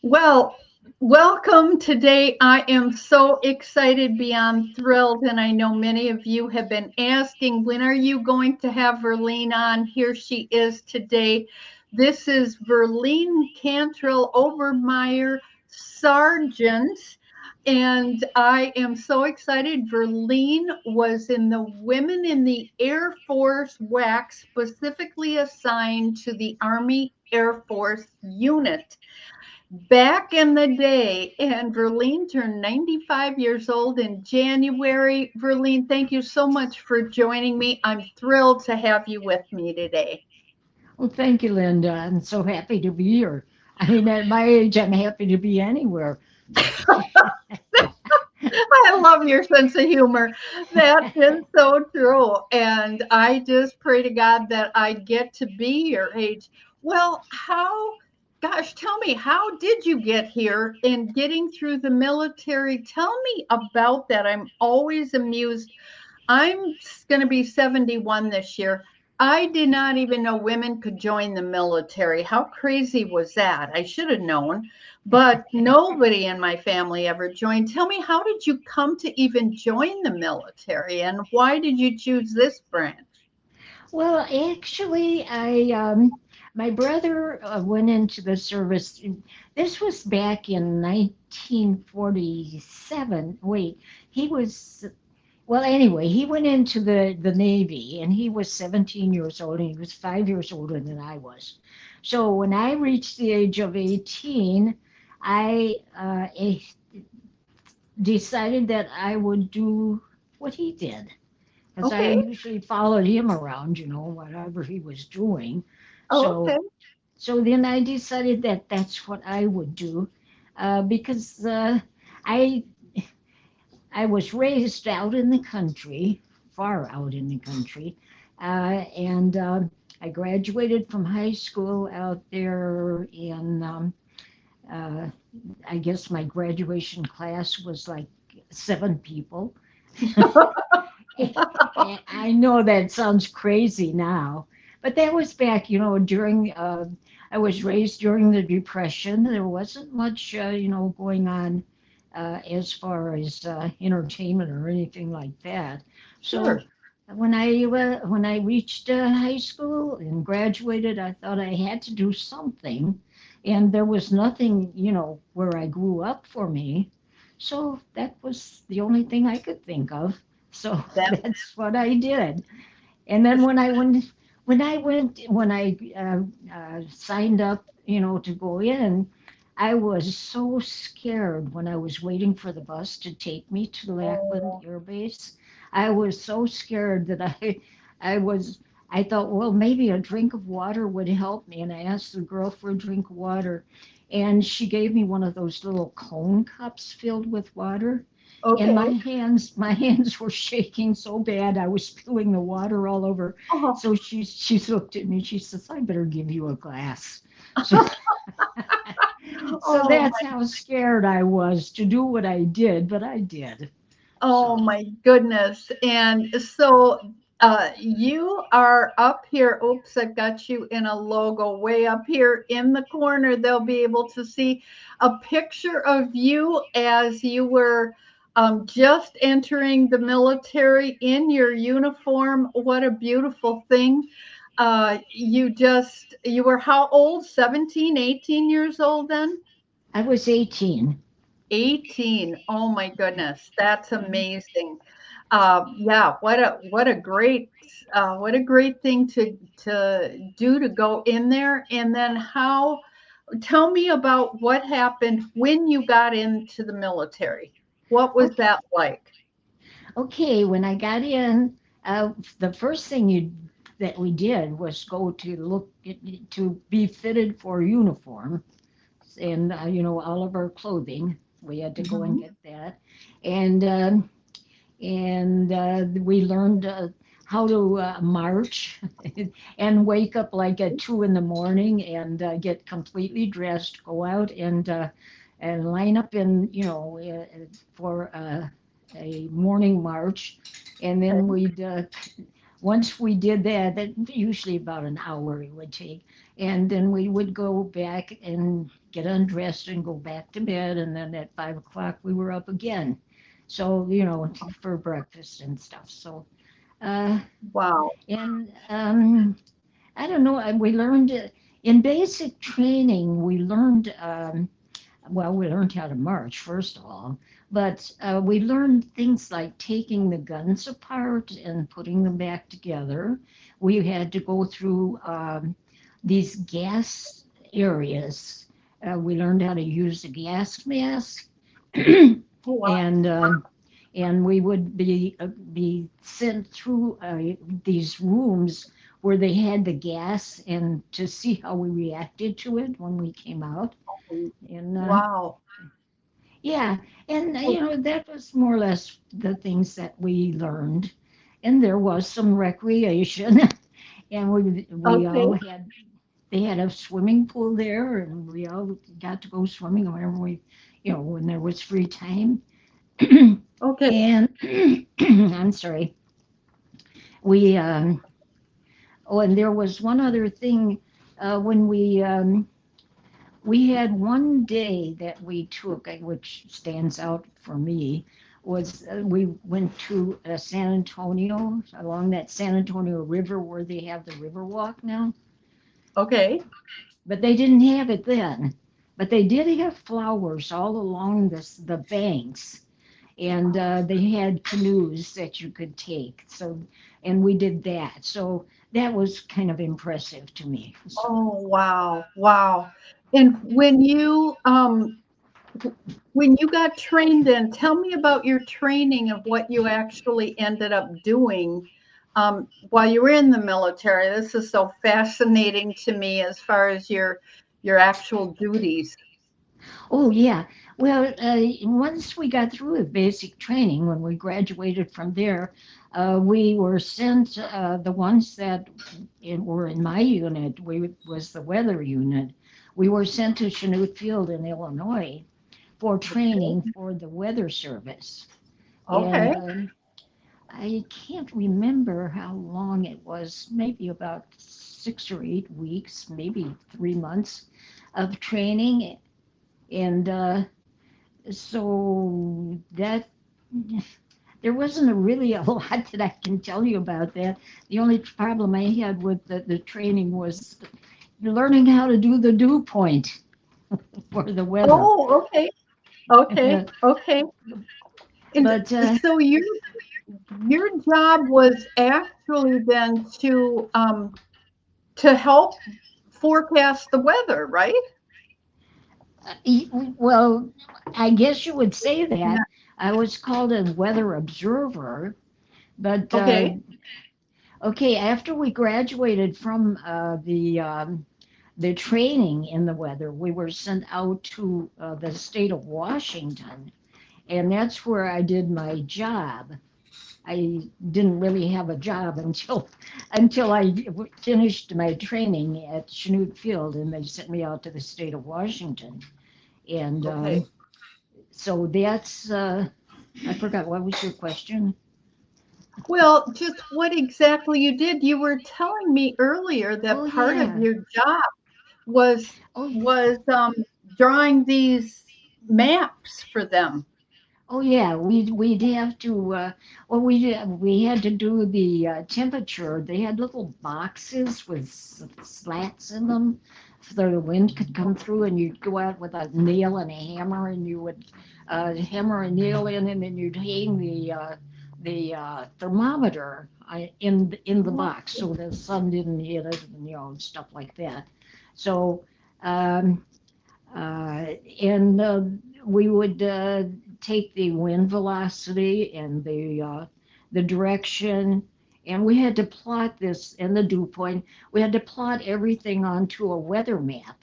Well, welcome today. I am so excited beyond thrilled, and I know many of you have been asking, when are you going to have Verlene on? Here she is today. This is Verlene Cantrell Obermeier, Sergeant, and I am so excited. Verlene was in the Women in the Air Force WAC, specifically assigned to the Army Air Force unit back in the day, and Verlene turned 95 years old in January. Verlene, thank you so much for joining me. I'm thrilled to have you with me today. Well, thank you, Linda. I'm so happy to be here. I mean, at my age, I'm happy to be anywhere. I love your sense of humor. That is so true. And I just pray to God that I get to be your age. Well, gosh, tell me, how did you get here and getting through the military? Tell me about that. I'm always amused. I'm going to be 71 this year. I did not even know women could join the military. How crazy was that? I should have known, but nobody in my family ever joined. Tell me, how did you come to even join the military and why did you choose this branch? Well, actually, my brother went into the service. This was back in 1947. Wait, he was, well, anyway, he went into the Navy and he was 17 years old and he was 5 years older than I was. So when I reached the age of 18, I decided that I would do what he did. Because I Okay. usually followed him around, whatever he was doing. Oh, So, okay. so then I decided that that's what I would do, because I I was raised out in the country, far out in the country, and I graduated from high school out there in uh, I guess my graduation class was like 7 people. I know that sounds crazy now, but that was back, during, I was raised during the Depression. There wasn't much, going on as far as entertainment or anything like that. So Sure. when I reached high school and graduated, I thought I had to do something, and there was nothing, where I grew up for me. So that was the only thing I could think of. So That that's what I did. And then when I signed up, to go in, I was so scared when I was waiting for the bus to take me to Lackland oh, Air Base. I was so scared that I was, I thought, well, maybe a drink of water would help me. And I asked the girl for a drink of water, and she gave me one of those little cone cups filled with water, and okay. my hands were shaking so bad I was spilling the water all over. Oh. So she looked at me. She says, "I better give you a glass." So so Oh that's how scared I was to do what I did, but I did. Oh So my goodness. And so you are up here. Oops, I've got you in a logo way up here in the corner. They'll be able to see a picture of you as you were just entering the military in your uniform. What a beautiful thing. You were how old? 17, 18 years old then? I was 18. 18. Oh my goodness, that's amazing. Yeah, what a great thing to do to go in there. And then how? Tell me about what happened when you got into the military. What was Okay, that like? okay. When I got in, the first thing that we did was go to to be fitted for uniform, and all of our clothing. We had to go and Mhm. get that, and we learned how to march and wake up like at 2 in the morning and get completely dressed, go out and line up in for a morning march, and then Okay. we'd once we did that, that usually about an hour it would take, And then we would go back and get undressed and go back to bed. And then at 5 o'clock, we were up again. So, for breakfast and stuff. So, uh, Wow. and I don't know, we learned in basic training, we learned how to march, first of all, but we learned things like taking the guns apart and putting them back together. We had to go through these gas areas. We learned how to use a gas mask, Oh, wow. and we would be sent through these rooms where they had the gas, and to see how we reacted to it when we came out. And Wow. yeah, and Oh, that was more or less the things that we learned. And there was some recreation, and we all okay. had they had a swimming pool there, and we all got to go swimming whenever when there was free time. Okay. And I'm sorry, we oh, and there was one other thing when we had one day that we took, which stands out for me, was we went to San Antonio, along that San Antonio River where they have the river walk now. Okay. But they didn't have it then. But they did have flowers all along the banks, and they had canoes that you could take. So, and we did that. So that was kind of impressive to me. So, Oh, wow. Wow. And when you got trained in, tell me about your training of what you actually ended up doing while you were in the military. This is so fascinating to me as far as your actual duties. oh yeah. Well, once we got through with basic training, when we graduated from there, we were sent. The ones that were in my unit, we was the weather unit. We were sent to Chanute Field in Illinois for training for the weather service. And Okay. I can't remember how long it was, maybe about 6 or 8 weeks, maybe 3 months of training. And so that there wasn't really a lot that I can tell you about that. The only problem I had with the training was learning how to do the dew point for the weather. Oh, okay. Okay. Okay. And But so your job was actually then to help forecast the weather, right? well, I guess you would say Yeah. that. I was called a weather observer, but Okay. okay, after we graduated from the training in the weather, we were sent out to the state of Washington, and that's where I did my job. I didn't really have a job until I finished my training at Chanute Field, and they sent me out to the state of Washington. And Okay. so that's I forgot, what was your question? Well, just what exactly you did. You were telling me earlier Oh that part of yeah. your job was Oh was drawing these maps for them. oh yeah. We'd have to. Well, we had to do the temperature. They had little boxes with slats in them, so the wind could come through, and you'd go out with a nail and a hammer, and you would hammer a nail in, and then you'd hang the thermometer in the Oh, box so the sun didn't hit it, and stuff like that. So. Um, and we would take the wind velocity and the direction, and we had to plot this and the dew point. We had to plot everything onto a weather map,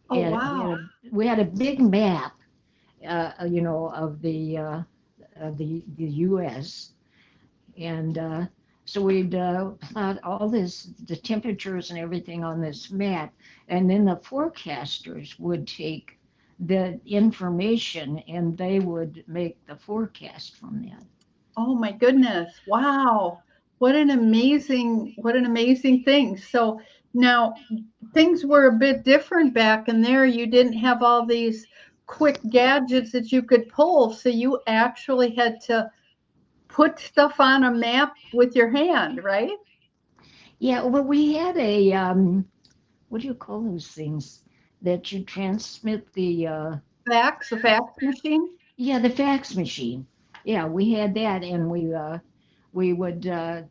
oh, and wow. we had a big map, of the U.S. And so we'd plot all the temperatures and everything on this map, and then the forecasters would take the information and they would make the forecast from that. Oh my goodness. Wow. What an amazing thing. So Now, things were a bit different back in there. You didn't have all these quick gadgets that you could pull, so you actually had to put stuff on a map with your hand, right? Yeah, well, we had a what do you call those things that you transmit the Fax, a fax machine. yeah, the fax machine. Yeah, we had that, and we would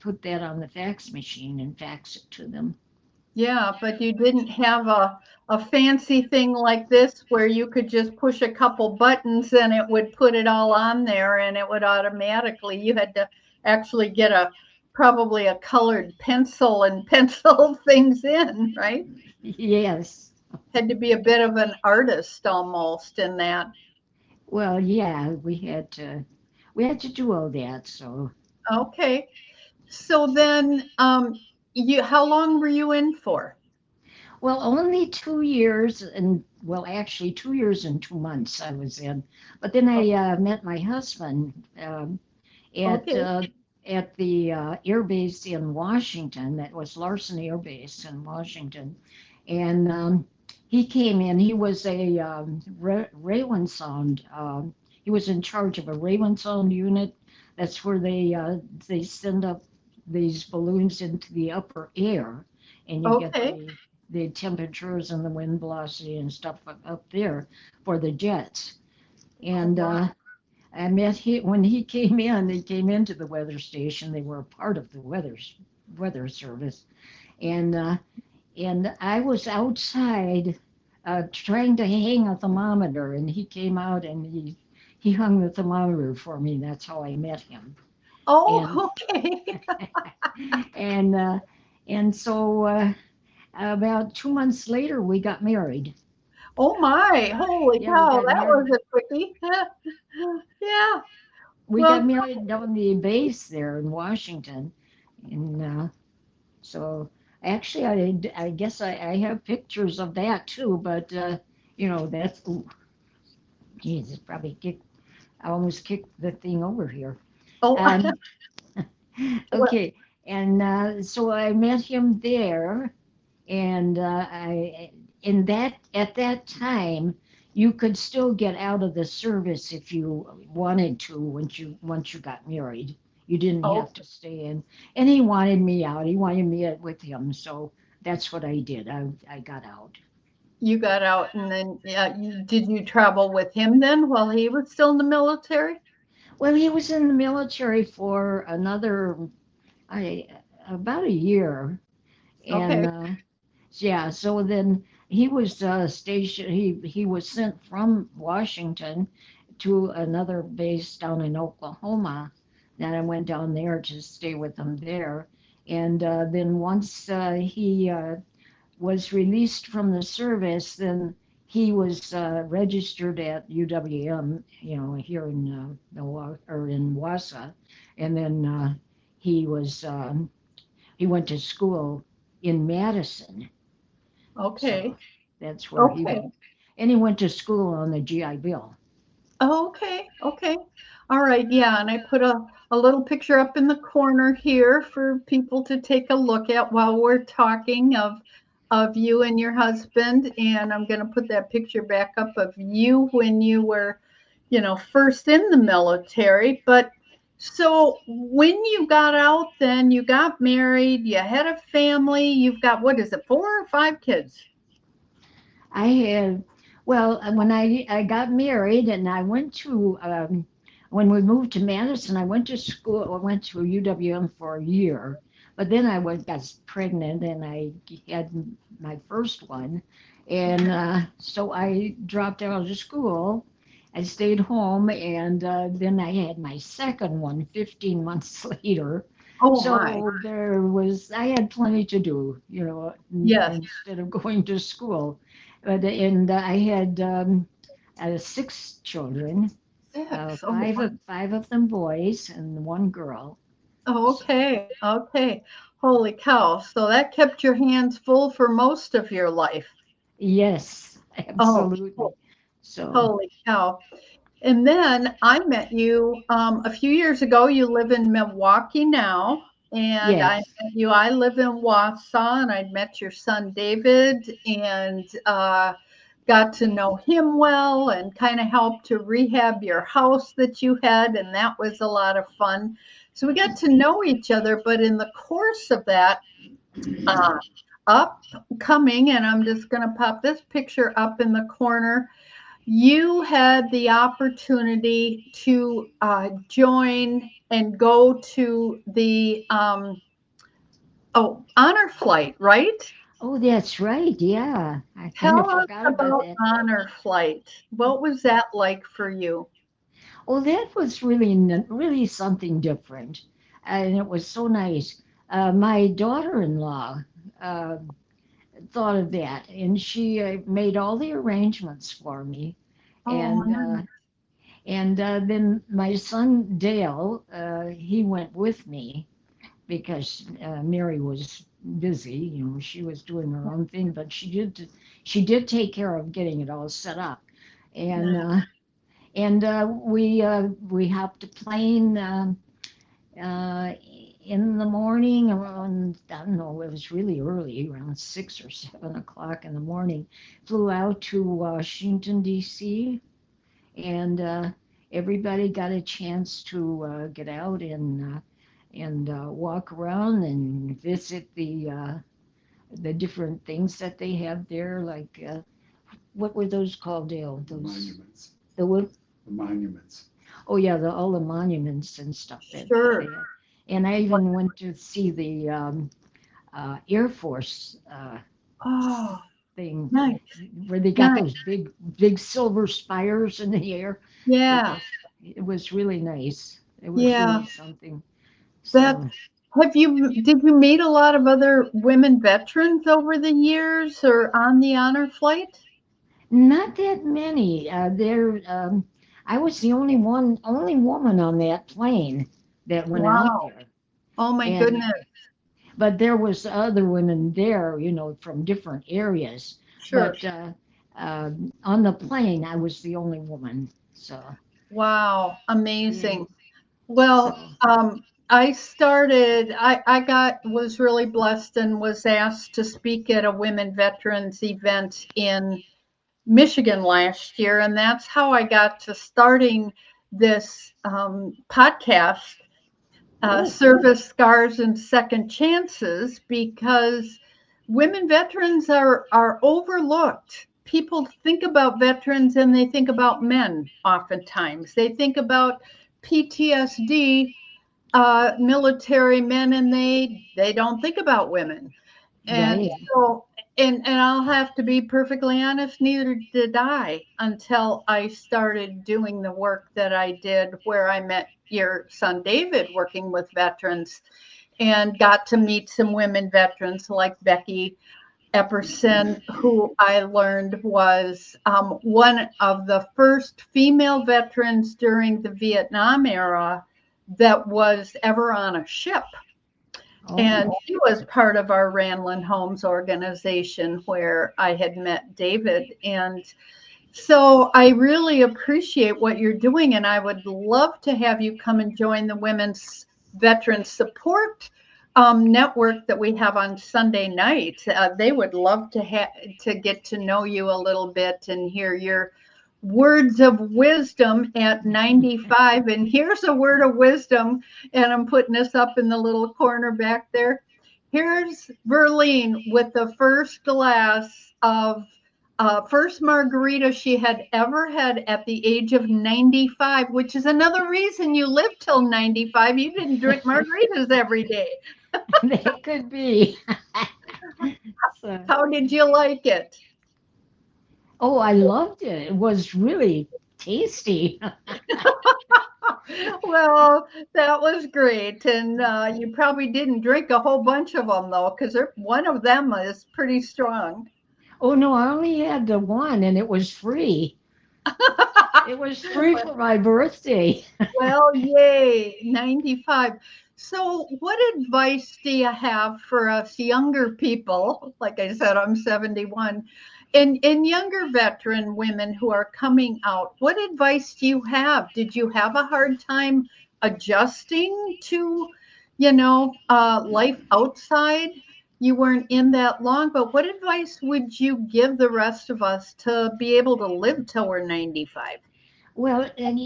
put that on the fax machine and fax it to them. Yeah, but you didn't have a fancy thing like this where you could just push a couple buttons and it would put it all on there and it would automatically. You had to actually get a probably a colored pencil and pencil things in, right? Yes. Had to be a bit of an artist almost in that. Well, yeah, we had to do all that. So, Okay. So then you how long were you in for? well, only 2 years and well, actually 2 years and 2 months I was in. But then I met my husband at Okay. at the air base in Washington. That was Larson Air Base in Washington, and he came in. He was a Raven Sound. He was in charge of a Raven Sound unit. That's where they send up these balloons into the upper air, and you get Okay. the temperatures and the wind velocity and stuff up there for the jets. Oh, And wow. I met when he came in. He came into the weather station. They were a part of the weather service, and I was outside trying to hang a thermometer, and he came out and he hung the thermometer for me. That's how I met him, and Oh, okay. and so about 2 months later we got married. Oh my, holy Yeah, we cow, got that married. was a quickie. Yeah. We got Well, married down the base there in Washington, and so actually, I guess I have pictures of that too, but that's, ooh, geez, it probably kicked, I almost kicked the thing over here. oh, Um, well, okay, and so I met him there, and in that at that time, you could still get out of the service if you wanted to once you got married. You didn't oh, have to stay in. And he wanted me out. He wanted me with him, so that's what I did. I got out. you got out and then, yeah, did you travel with him then while he was still in the military? Well, he was in the military for another I about a year, and Okay, yeah, so then he was stationed. He was sent from Washington to another base down in Oklahoma. Then I went down there to stay with him there, and then once he was released from the service, then he was registered at UWM, here in Milwaukee or in Wausau, and then he went to school in Madison, so okay, that's where he okay. went. And he went to school on the GI Bill. Oh, okay, okay. All right, yeah, and I put a little picture up in the corner here for people to take a look at while we're talking of you and your husband. And I'm going to put that picture back up of you when you were, first in the military. But so when you got out, then you got married, you had a family, you've got what is it, 4 or 5 kids? I had, well, when I got married and I went to, when we moved to Madison, I went to school, I went to UWM for a year, but then got pregnant and I had my first one. And so I dropped out of school. I stayed home and then I had my second one 15 months later. Oh my. So I had plenty to do, Yes. instead of going to school. And I had 6 children, Six. Oh, five of them boys and one girl. So okay, okay. Holy cow. So that kept your hands full for most of your life. yes, Oh, absolutely. So holy cow. And then I met you a few years ago. You live in Milwaukee now. And I Yes. met you. I live in Wausau, and I'd met your son David, and got to know him well, and kind of helped to rehab your house that you had, and that was a lot of fun. So we got to know each other. But in the course of that, uh, upcoming, and I'm just going to pop this picture up in the corner. You had the opportunity to join and go to the honor flight, right? Oh, that's right. Yeah. I kind Tell of us forgot about about that. honor flight. What was that like for you? Oh, that was really, really something different. And it was so nice. My daughter-in-law uh, thought of that, and she made all the arrangements for me. Oh, And then my son Dale, he went with me because Mary was busy. You know, she was doing her own thing, but she did take care of getting it all set up. And nice. we hopped a plane uh, in the morning around, I don't know, it was really early, around 6 or 7 o'clock in the morning. Flew out to Washington D.C. and everybody got a chance to get out and walk around and visit the different things that they have there, like what were those called, Dale? Those monuments. The what? The monuments. Oh yeah, all the monuments and stuff that they Sure. have. And I even went to see the Air Force Oh, thing nice. where they got Nice. those big silver spires in the air. It Yeah. was it was really nice. It was Yeah. really something. That So did you meet a lot of other women veterans over the years or on the honor flight? not that many. I was the only woman on that plane that went out Wow. there, Oh my and goodness. but there was other women there, from different areas. Sure. But on the plane, I was the only woman. So Wow. yeah, Amazing. so Well, was really blessed and was asked to speak at a women veterans event in Michigan last year. And that's how I got to starting this podcast, oh Service Scars and Second Chances, because women veterans are overlooked. People think about veterans and they think about men oftentimes. They think about PTSD, military men, and they don't think about women. And right. so, and I'll have to be perfectly honest, neither did I until I started doing the work that I did, where I met your son David working with veterans and got to meet some women veterans like Becky Epperson, who I learned was one of the first female veterans during the Vietnam era that was ever on a ship. And Oh, she was part of our Ranlin Homes organization where I had met David. And so I really appreciate what you're doing. And I would love to have you come and join the Women's Veteran Support network that we have on Sunday nights. They would love to get to know you a little bit and hear your words of wisdom at 95. And here's a word of wisdom, and I'm putting this up in the little corner back there. Here's Verlene with the first glass of first margarita she had ever had at the age of 95, which is another reason you lived till 95. You didn't drink margaritas every day. that could be. So, How did you like it? oh, I loved it. It was really tasty. Well, that was great. And you probably didn't drink a whole bunch of them, though, because one of them is pretty strong. Oh no, I only had the one, and it was free. It was free for my birthday. Well, yay, 95. So, what advice do you have for us younger people? Like I said, I'm 71, and younger veteran women who are coming out. What advice do you have? Did you have a hard time adjusting to, life outside. You weren't in that long, but what advice would you give the rest of us to be able to live till we're 95? Well, and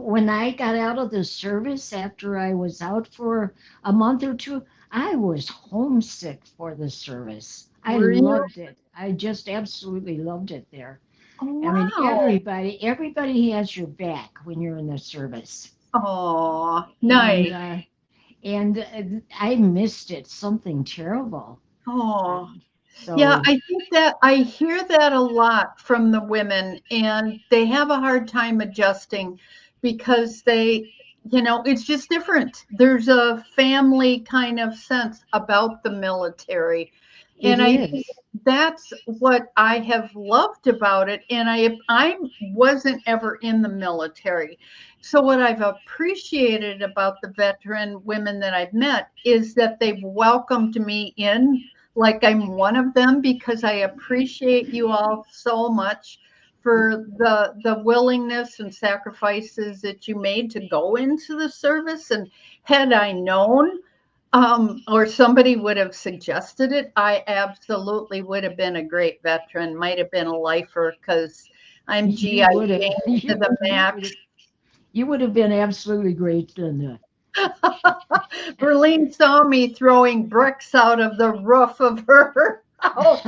when I got out of the service after I was out for a month or two, I was homesick for the service. I Were you? loved it. I just absolutely loved it there. Oh, I mean, wow. everybody has your back when you're in the service, Oh, and nice. uh, and I missed it, something terrible. Uh, Oh, yeah, so I think that I hear that a lot from the women, and they have a hard time adjusting because it's just different. There's a family kind of sense about the military. it And I think is. that's what I have loved about it. And I wasn't ever in the military. So what I've appreciated about the veteran women that I've met is that they've welcomed me in like I'm one of them because I appreciate you all so much for the willingness and sacrifices that you made to go into the service. And had I known, or somebody would have suggested it, I absolutely would have been a great veteran, might have been a lifer because I'm You GI would have. Jane to the max. You would have been absolutely great, Linda. Verlene saw me throwing bricks out of the roof of her house.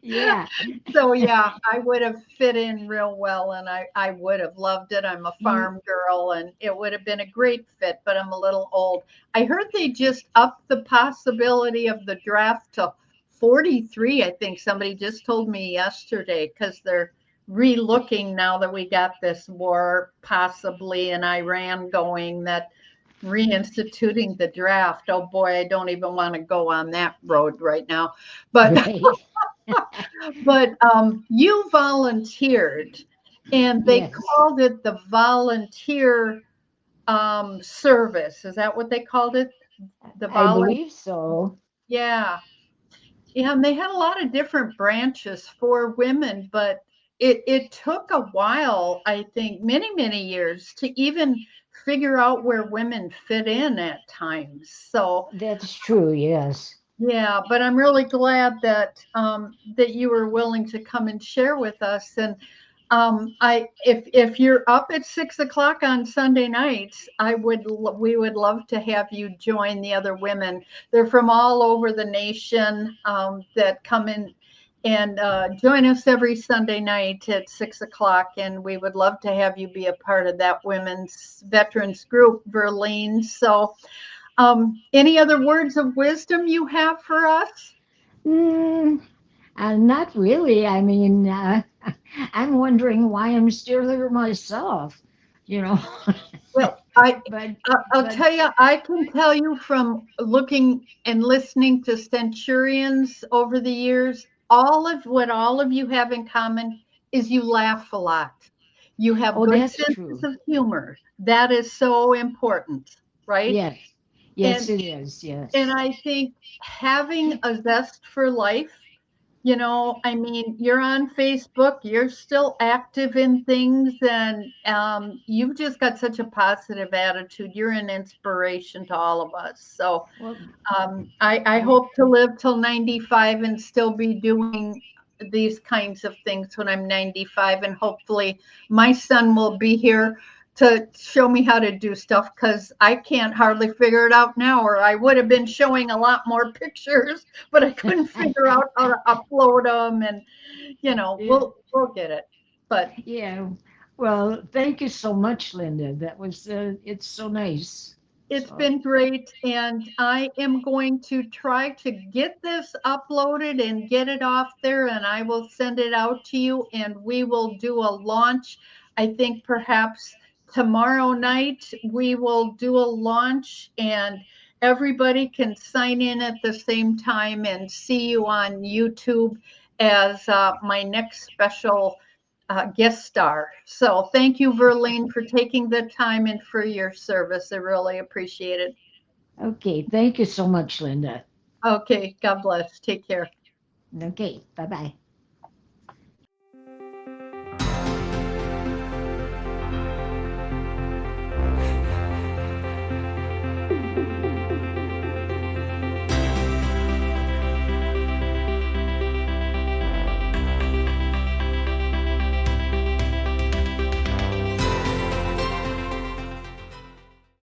Yeah. So yeah, I would have fit in real well and I would have loved it. I'm a You farm girl and it would have been a great fit, but I'm a little old. I heard they just upped the possibility of the draft to 43. I think somebody just told me yesterday because they're re-looking now that we got this war possibly in Iran going, that reinstituting the draft. Oh boy, I don't even want to go on that road right now. But right. you volunteered, and they Yes. called it the volunteer service. Is that what they called it? The I volunteer. believe so. Yeah, yeah, and they had a lot of different branches for women, but it took a while, I think, many, many years to even figure out where women fit in at times. So That's true, yes. yeah, but I'm really glad that you were willing to come and share with us. And I if you're up at 6 o'clock on Sunday nights, we would love to have you join the other women. They're from all over the nation that come in and join us every Sunday night at 6 o'clock. And we would love to have you be a part of that women's veterans group, Verlene. So any other words of wisdom you have for us? Mm, not really. I mean, I'm wondering why I'm still here myself, you know. Well, I but I'll but tell you, I can tell you from looking and listening to centurions over the years, all of you have in common is you laugh a lot. You have oh, good that's senses true. of humor. That is so important, right? Yes. Yes, And it is. and Yes. I think having a zest for life, I mean, you're on Facebook, you're still active in things, and you've just got such a positive attitude. You're an inspiration to all of us. So Well, I well, hope to live till 95 and still be doing these kinds of things when I'm 95. And hopefully, my son will be here to show me how to do stuff because I can't hardly figure it out now, or I would have been showing a lot more pictures, but I couldn't figure out how to upload them. And, yeah. we'll get it. But Yeah. Well, thank you so much, Linda. It's so nice. it's So, been great, and I am going to try to get this uploaded and get it off there, and I will send it out to you, and we will do a launch. I think perhaps tomorrow night we will do a launch, and everybody can sign in at the same time and see you on YouTube as my next special guest star. So thank you, Verlene, for taking the time and for your service. I really appreciate it. okay. Thank you so much, Linda. Okay, God bless. Take care. Okay. Bye bye.